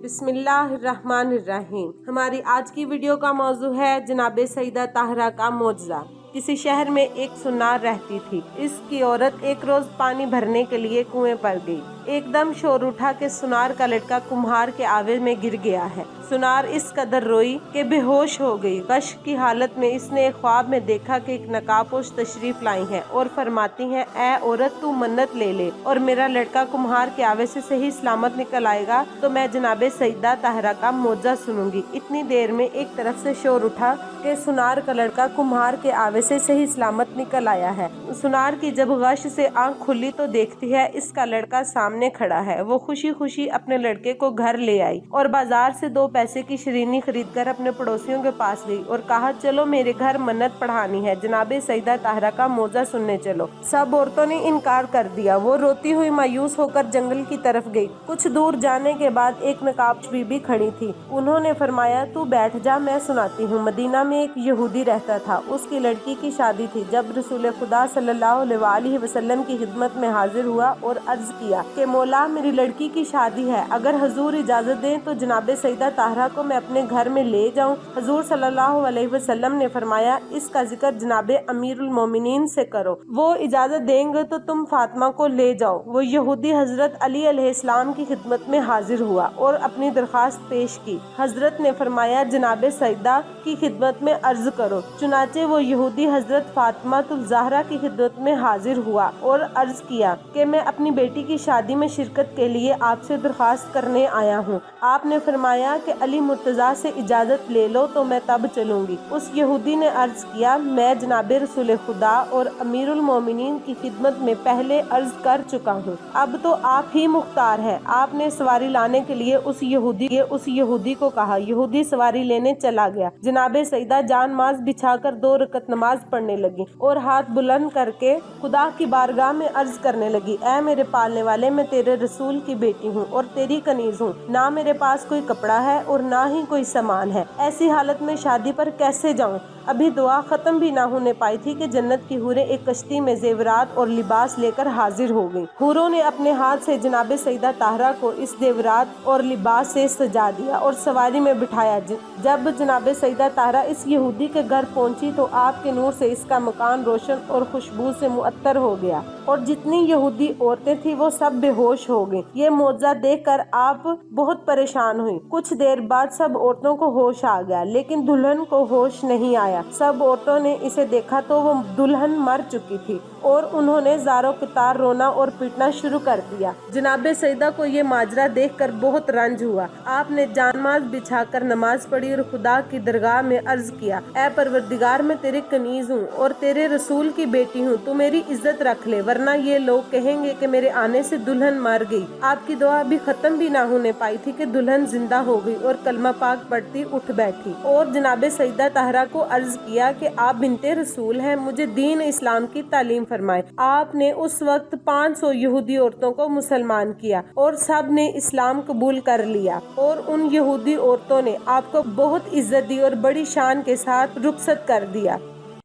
बिस्मिल्लाहिर्रहमानिर्रहीम। हमारी आज की वीडियो का मौजू है जनाब सईदा ताहरा का मौजज़ा। किसी शहर में एक सुनार रहती थी। इसकी औरत एक रोज पानी भरने के लिए कुएं पर गई। एकदम शोर उठा कि सुनार का लड़का कुम्हार के आवे में गिर गया है। सुनार इस कदर रोई कि बेहोश हो गई। गश की हालत में इसने एक ख्वाब में देखा कि एक नकाबपोश तशरीफ लाई है और फरमाती हैं, ऐ औरत तू मन्नत ले ले और मेरा लड़का कुम्हार के आवे से सही सलामत निकल आएगा तो मैं जनाब सईदा ताहरा का मौजज़ा सुनूंगी। इतनी देर में एक तरफ से शोर उठा कि सुनार का लड़का कुम्हार के आवे से सही सलामत निकल आया है। सुनार की जब गश से आंख खुली तो देखती है इसका लड़का सामने खड़ा है। वो खुशी खुशी अपने लड़के को घर ले आई और बाजार से 2 पैसे की शरीनी खरीद कर अपने पड़ोसियों के पास गई और कहा, चलो मेरे घर मन्नत पढ़ानी है, जनाब सईदा ताहरा का मौजज़ा सुनने चलो। सब औरतों ने इनकार कर दिया। वो रोती हुई मायूस होकर जंगल की तरफ गई। कुछ दूर जाने के बाद एक नकाबपोश बीबी खड़ी थी। उन्होंने फरमाया, तू बैठ जा, मैं सुनाती हूँ। मदीना में एक यहूदी रहता था। उसकी लड़की की शादी थी। जब रसूल खुदा सल्लल्लाहु अलैहि वसल्लम की खिदमत में हाजिर हुआ और अर्ज किया कि मौला मेरी लड़की की शादी है, अगर हुजूर इजाजत दें तो जनाब सईदा ताहरा को मैं अपने घर में ले जाऊं। हुजूर सल्लल्लाहु अलैहि वसल्लम ने फरमाया, इसका जिक्र जनाब अमीरुल मोमिनीन से करो, वो इजाजत देंगे तो तुम फातिमा को ले जाओ। वो यहूदी हजरत अली अलैहिस्सलाम की खिदमत में हाजिर हुआ और अपनी दरखास्त पेश की। हजरत ने फरमाया, जनाब सईदा की खिदमत में अर्ज करो। चुनाचे वो यहूदी हजरत फातिमा तुल ज़हरा की खिदमत में हाजिर हुआ और अर्ज किया कि मैं अपनी बेटी की शादी में शिरकत के लिए आपसे दरखास्त करने आया हूँ। आपने फरमाया कि अली मुर्तज़ा से इजाज़त ले लो तो मैं तब चलूँगी। उस यहूदी ने अर्ज किया, मैं जनाब रसूल खुदा और अमीरुल मोमिनीन की खिदमत में पहले अर्ज कर चुका हूँ, अब तो आप ही मुख्तार हैं। आपने सवारी लाने के लिए उस यहूदी को कहा। यहूदी सवारी लेने चला गया। जनाब सईदा जानमाज बिछाकर 2 रकत नमाज पढ़ने लगी और हाथ बुलंद करके खुदा की बारगाह में अर्ज करने लगी, ऐ मेरे पालने वाले, मैं तेरे रसूल की बेटी हूँ और तेरी कनीज हूँ। ना मेरे पास कोई कपड़ा है और ना ही कोई सामान है। ऐसी हालत में शादी पर कैसे जाऊँ? अभी दुआ खत्म भी ना होने पाई थी कि जन्नत की हूरें एक कश्ती में जेवरात और लिबास लेकर हाजिर हो गईं। हूरों ने अपने हाथ से जनाब सईदा ताहरा को इस जेवरात और लिबास से सजा दिया और सवारी में बिठाया। जब जनाब सईदा ताहरा इस यहूदी के घर पहुंची तो आपके नूर से इसका मकान रोशन और खुशबू से मुअत्तर हो गया और जितनी यहूदी औरतें थी वो सब बेहोश हो गईं। ये मौजज़ा देखकर आप बहुत परेशान हुई। कुछ देर बाद सब औरतों को होश आ गया, लेकिन दुल्हन को होश नहीं आया। सब औरतों ने इसे देखा तो वो दुल्हन मर चुकी थी और उन्होंने ज़ारो कतार रोना और पीटना शुरू कर दिया। जनाब सईदा को ये माजरा देखकर बहुत रंज हुआ। आपने जानमाज बिछाकर नमाज पढ़ी और खुदा की दरगाह में अर्ज किया, ऐ परवरदिगार, मैं तेरे कनीज हूँ और तेरे रसूल की बेटी हूँ, तू मेरी इज्जत रख ले, वरना ये लोग कहेंगे कि मेरे आने से दुल्हन मर गई। आपकी दुआ अभी खत्म भी ना होने पाई थी कि दुल्हन जिंदा हो गई और कलमा पाक पढ़ती उठ बैठी और जनाब सईदा ताहरा को अर्ज किया कि आप बिनते रसूल हैं, मुझे दीन इस्लाम की तालीम फरमाए। आपने उस वक्त 500 यहूदी औरतों को मुसलमान किया और सब ने इस्लाम कबूल कर लिया और उन यहूदी औरतों ने आपको बहुत इज्जत दी और बड़ी शान के साथ रुखसत कर दिया।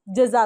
जज़ाक